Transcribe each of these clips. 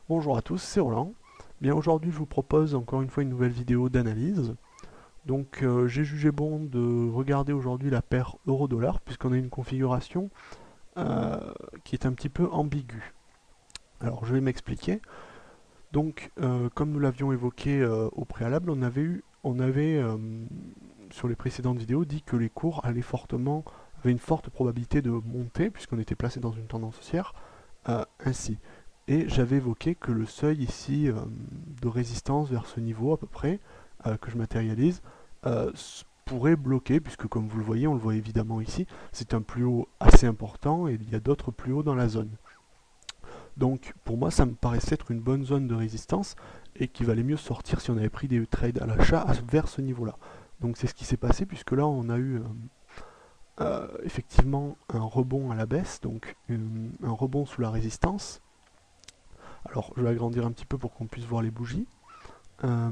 Bonjour à tous, c'est Roland. Bien aujourd'hui je vous propose encore une fois une nouvelle vidéo d'analyse. Donc j'ai jugé bon de regarder aujourd'hui la paire euro-dollar puisqu'on a une configuration euh, qui est un petit peu ambiguë. Alors je vais m'expliquer. Donc comme nous l'avions évoqué au préalable, on avait sur les précédentes vidéos dit que les cours avaient une forte probabilité de monter puisqu'on était placé dans une tendance haussière ainsi. Et j'avais évoqué que le seuil ici de résistance vers ce niveau à peu près, que je matérialise, pourrait bloquer, puisque comme vous le voyez, on le voit évidemment ici, c'est un plus haut assez important et il y a d'autres plus hauts dans la zone. Donc pour moi ça me paraissait être une bonne zone de résistance et qu'il valait mieux sortir si on avait pris des trades à l'achat vers ce niveau là. Donc c'est ce qui s'est passé puisque là on a eu effectivement un rebond à la baisse, donc un rebond sous la résistance. Alors je vais agrandir un petit peu pour qu'on puisse voir les bougies. Euh,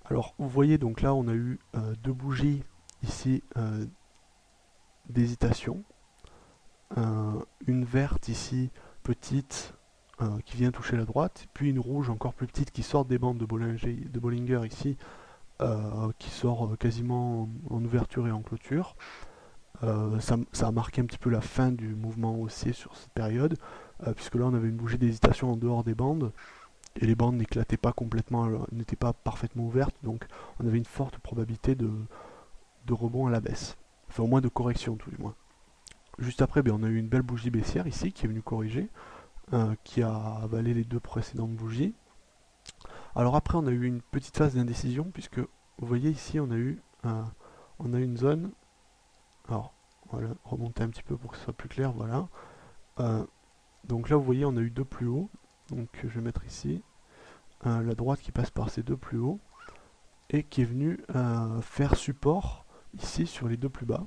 alors vous voyez donc là on a eu deux bougies ici d'hésitation. Une verte ici petite qui vient toucher la droite, puis une rouge encore plus petite qui sort des bandes de Bollinger ici, qui sort quasiment en ouverture et en clôture. Ça a marqué un petit peu la fin du mouvement haussier sur cette période, puisque là on avait une bougie d'hésitation en dehors des bandes, et les bandes n'éclataient pas complètement, n'étaient pas parfaitement ouvertes, donc on avait une forte probabilité de rebond à la baisse. Enfin au moins de correction tout du moins. Juste après, on a eu une belle bougie baissière ici qui est venue corriger, qui a avalé les deux précédentes bougies. Alors après on a eu une petite phase d'indécision, puisque vous voyez ici on a une zone. Alors voilà, remonter un petit peu pour que ce soit plus clair, voilà. Euh, donc là vous voyez on a eu deux plus hauts, donc je vais mettre ici la droite qui passe par ces deux plus hauts et qui est venue faire support ici sur les deux plus bas,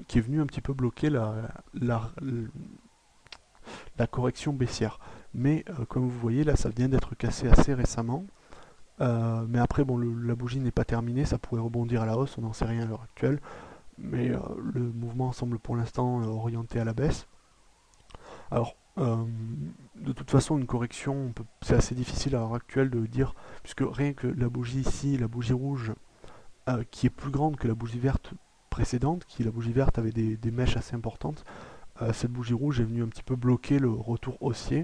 qui est venu un petit peu bloquer la correction baissière. Mais comme vous voyez là ça vient d'être cassé assez récemment. Mais après bon la bougie n'est pas terminée, ça pourrait rebondir à la hausse, on n'en sait rien à l'heure actuelle. Mais le mouvement semble pour l'instant orienté à la baisse. Alors, de toute façon, une correction, c'est assez difficile à l'heure actuelle de dire, puisque rien que la bougie ici, la bougie rouge, qui est plus grande que la bougie verte précédente, la bougie verte avait des mèches assez importantes, cette bougie rouge est venue un petit peu bloquer le retour haussier.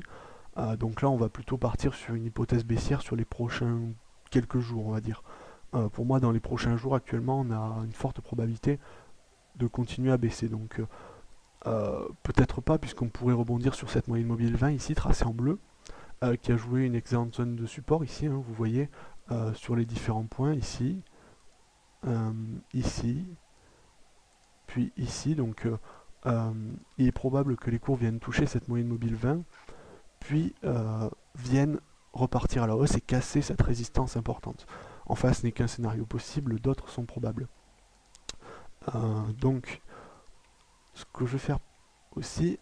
Donc là, on va plutôt partir sur une hypothèse baissière sur les prochains quelques jours, on va dire. Pour moi, dans les prochains jours, actuellement, on a une forte probabilité de continuer à baisser. Donc, peut-être pas, puisqu'on pourrait rebondir sur cette moyenne mobile 20 ici, tracée en bleu, qui a joué une excellente zone de support ici, hein, vous voyez, sur les différents points, ici, ici, puis ici. Donc, il est probable que les cours viennent toucher cette moyenne mobile 20, puis viennent repartir à la hausse et casser cette résistance importante. Enfin, ce n'est qu'un scénario possible, d'autres sont probables. Donc, ce que je vais faire aussi,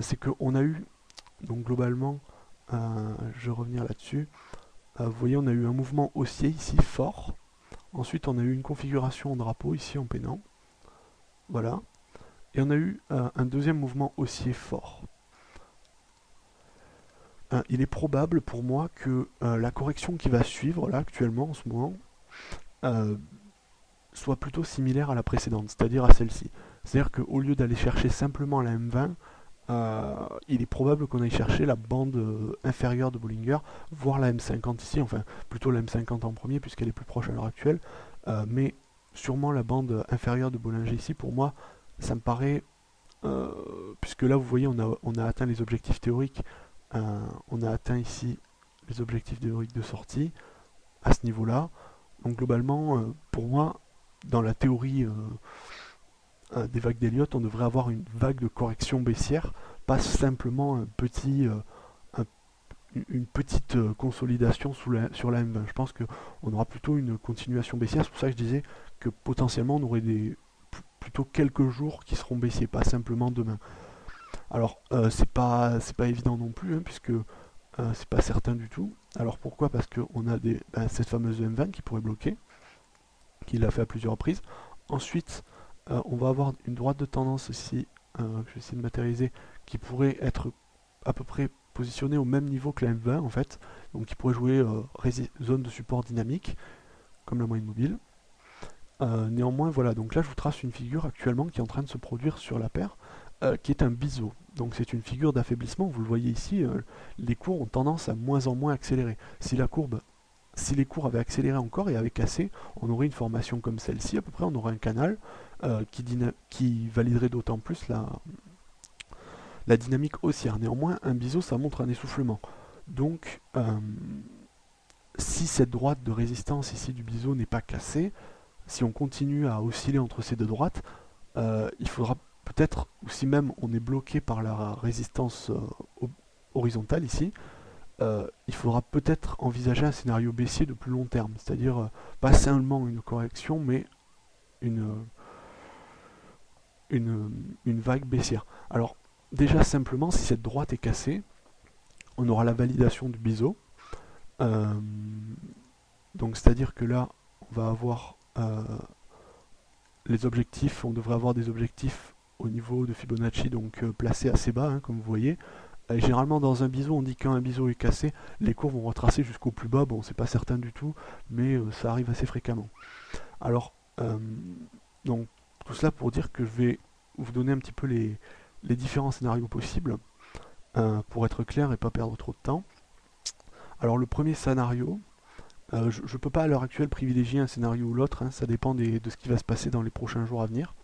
c'est qu'on a eu, donc globalement, je vais revenir là-dessus, vous voyez, on a eu un mouvement haussier ici fort, ensuite on a eu une configuration en drapeau ici en pennant, voilà, et on a eu un deuxième mouvement haussier fort. Il est probable pour moi que la correction qui va suivre là actuellement en ce moment euh, soit plutôt similaire à la précédente, c'est-à-dire à celle-ci. C'est-à-dire qu'au lieu d'aller chercher simplement la M20, il est probable qu'on aille chercher la bande inférieure de Bollinger, voire la M50 ici, enfin plutôt la M50 en premier puisqu'elle est plus proche à l'heure actuelle, mais sûrement la bande inférieure de Bollinger ici, pour moi, ça me paraît, puisque là vous voyez on a atteint les objectifs théoriques, on a atteint ici les objectifs théoriques de sortie à ce niveau-là, donc globalement, pour moi, dans la théorie des vagues d'Elliott, on devrait avoir une vague de correction baissière, pas simplement un- une petite consolidation sur la M20. Je pense qu'on aura plutôt une continuation baissière. C'est pour ça que je disais que potentiellement on aurait plutôt quelques jours qui seront baissiers, pas simplement demain. Alors c'est pas évident non plus, hein, puisque c'est pas certain du tout. Alors pourquoi? Parce qu'on a cette fameuse M20 qui pourrait bloquer, qui l'a fait à plusieurs reprises. Ensuite, on va avoir une droite de tendance ici, que je vais essayer de matérialiser, qui pourrait être à peu près positionner au même niveau que la M20 en fait, donc il pourrait jouer zone de support dynamique, comme la moyenne mobile. Néanmoins, voilà, donc là je vous trace une figure actuellement qui est en train de se produire sur la paire, qui est un biseau. Donc c'est une figure d'affaiblissement, vous le voyez ici, les cours ont tendance à moins en moins accélérer. Si les cours avaient accéléré encore et avaient cassé, on aurait une formation comme celle-ci, à peu près, on aurait un canal qui validerait d'autant plus la dynamique haussière. Néanmoins, un biseau, ça montre un essoufflement. Donc, si cette droite de résistance ici du biseau n'est pas cassée, si on continue à osciller entre ces deux droites, il faudra peut-être, ou si même on est bloqué par la résistance horizontale ici, il faudra peut-être envisager un scénario baissier de plus long terme, c'est-à-dire pas seulement une correction, mais une vague baissière. Alors, déjà simplement, si cette droite est cassée, on aura la validation du biseau. Donc, c'est-à-dire que là, on va avoir les objectifs, on devrait avoir des objectifs au niveau de Fibonacci, donc placés assez bas, hein, comme vous voyez. Généralement, dans un biseau, on dit qu'un biseau est cassé, les courbes vont retracer jusqu'au plus bas. Bon, c'est pas certain du tout, mais ça arrive assez fréquemment. Alors, donc, tout cela pour dire que je vais vous donner un petit peu les différents scénarios possibles, pour être clair et pas perdre trop de temps. Alors, le premier scénario, je ne peux pas à l'heure actuelle privilégier un scénario ou l'autre, hein, ça dépend de ce qui va se passer dans les prochains jours à venir.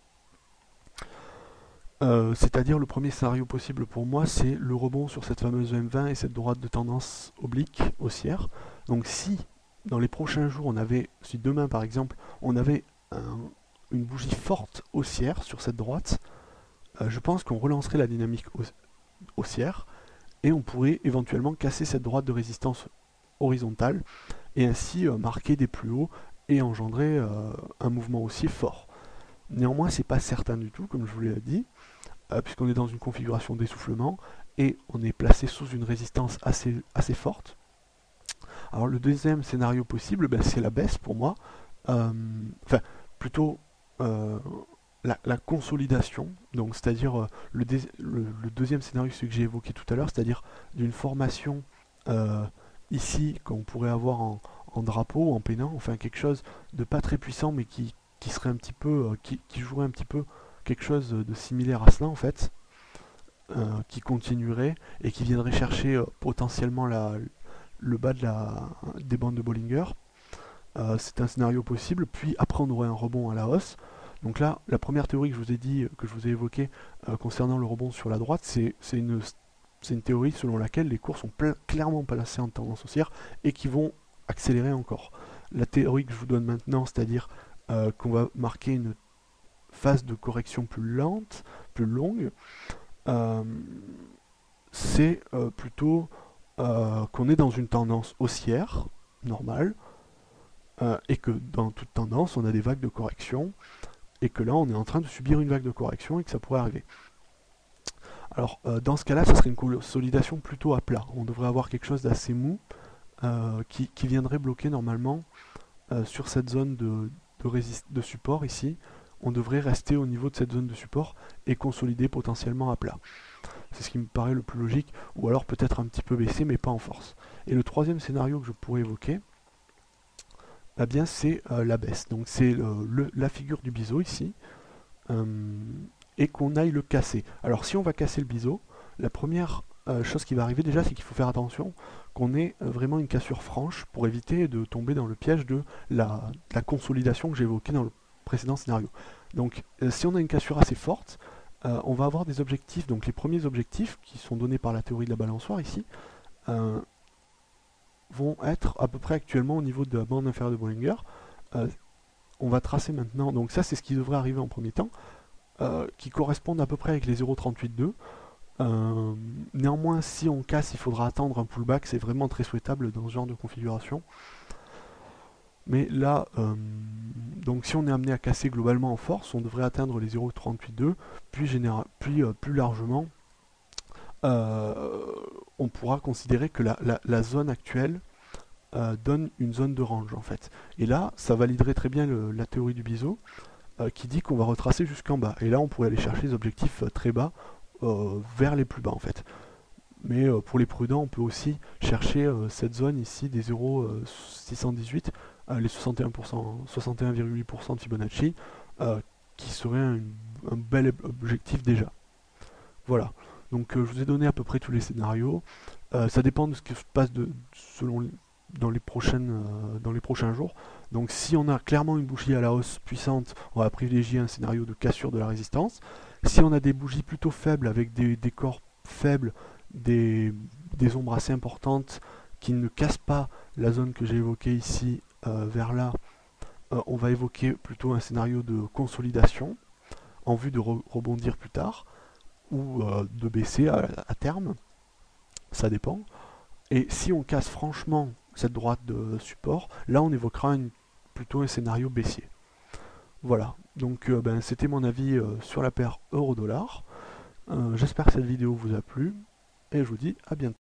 C'est-à-dire le premier scénario possible pour moi, c'est le rebond sur cette fameuse M20 et cette droite de tendance oblique haussière. Donc si dans les prochains jours si demain par exemple, on avait une bougie forte haussière sur cette droite, je pense qu'on relancerait la dynamique haussière et on pourrait éventuellement casser cette droite de résistance horizontale et ainsi marquer des plus hauts et engendrer un mouvement haussier fort. Néanmoins, c'est pas certain du tout, comme je vous l'ai dit, puisqu'on est dans une configuration d'essoufflement et on est placé sous une résistance assez forte. Alors le deuxième scénario possible, c'est la baisse pour moi, enfin plutôt la consolidation, donc c'est-à-dire le deuxième scénario, ce que j'ai évoqué tout à l'heure, c'est-à-dire d'une formation ici qu'on pourrait avoir en drapeau, en pennant, enfin quelque chose de pas très puissant mais qui serait un petit peu, qui jouerait un petit peu quelque chose de similaire à cela en fait, qui continuerait et qui viendrait chercher potentiellement le bas des bandes de Bollinger. C'est un scénario possible, puis après on aurait un rebond à la hausse. Donc là, la première théorie que je vous ai dit, que je vous ai évoquée concernant le rebond sur la droite, c'est une théorie selon laquelle les cours sont clairement placés en tendance haussière et qui vont accélérer encore. La théorie que je vous donne maintenant, c'est-à-dire qu'on va marquer une phase de correction plus lente, plus longue, c'est plutôt qu'on est dans une tendance haussière normale, et que dans toute tendance on a des vagues de correction et que là on est en train de subir une vague de correction et que ça pourrait arriver. Alors dans ce cas-là, ça serait une consolidation plutôt à plat. On devrait avoir quelque chose d'assez mou qui viendrait bloquer normalement sur cette zone de support ici. On devrait rester au niveau de cette zone de support et consolider potentiellement à plat. C'est ce qui me paraît le plus logique, ou alors peut-être un petit peu baisser mais pas en force. Et le troisième scénario que je pourrais évoquer, eh bien c'est la baisse. Donc c'est la figure du biseau ici, et qu'on aille le casser. Alors si on va casser le biseau, la première chose qui va arriver déjà, c'est qu'il faut faire attention qu'on ait vraiment une cassure franche pour éviter de tomber dans le piège de la consolidation que j'ai évoquée dans le précédent scénario. Donc si on a une cassure assez forte, on va avoir des objectifs, donc les premiers objectifs qui sont donnés par la théorie de la balançoire ici, vont être à peu près actuellement au niveau de la bande inférieure de Bollinger. On va tracer maintenant, donc ça c'est ce qui devrait arriver en premier temps, qui correspondent à peu près avec les 0,382. Néanmoins, si on casse, il faudra attendre un pullback, c'est vraiment très souhaitable dans ce genre de configuration. Mais là, donc si on est amené à casser globalement en force, on devrait atteindre les 0,382, puis plus largement, on pourra considérer que la zone actuelle donne une zone de range en fait. Et là, ça validerait très bien la théorie du biseau, qui dit qu'on va retracer jusqu'en bas. Et là, on pourrait aller chercher des objectifs très bas vers les plus bas en fait. mais pour les prudents, on peut aussi chercher cette zone ici des 0,618, les 61%, 61,8% de Fibonacci, qui serait un bel objectif déjà. Voilà, donc je vous ai donné à peu près tous les scénarios. Ça dépend de ce qui se passe dans les prochains jours. Donc si on a clairement une bougie à la hausse puissante, on va privilégier un scénario de cassure de la résistance. Si on a des bougies plutôt faibles avec des corps faibles, des ombres assez importantes qui ne cassent pas la zone que j'ai évoquée ici vers là, on va évoquer plutôt un scénario de consolidation en vue de rebondir plus tard ou de baisser à terme, ça dépend. Et si on casse franchement cette droite de support, là on évoquera plutôt un scénario baissier. Voilà, donc c'était mon avis sur la paire euro-dollar. J'espère que cette vidéo vous a plu et je vous dis à bientôt.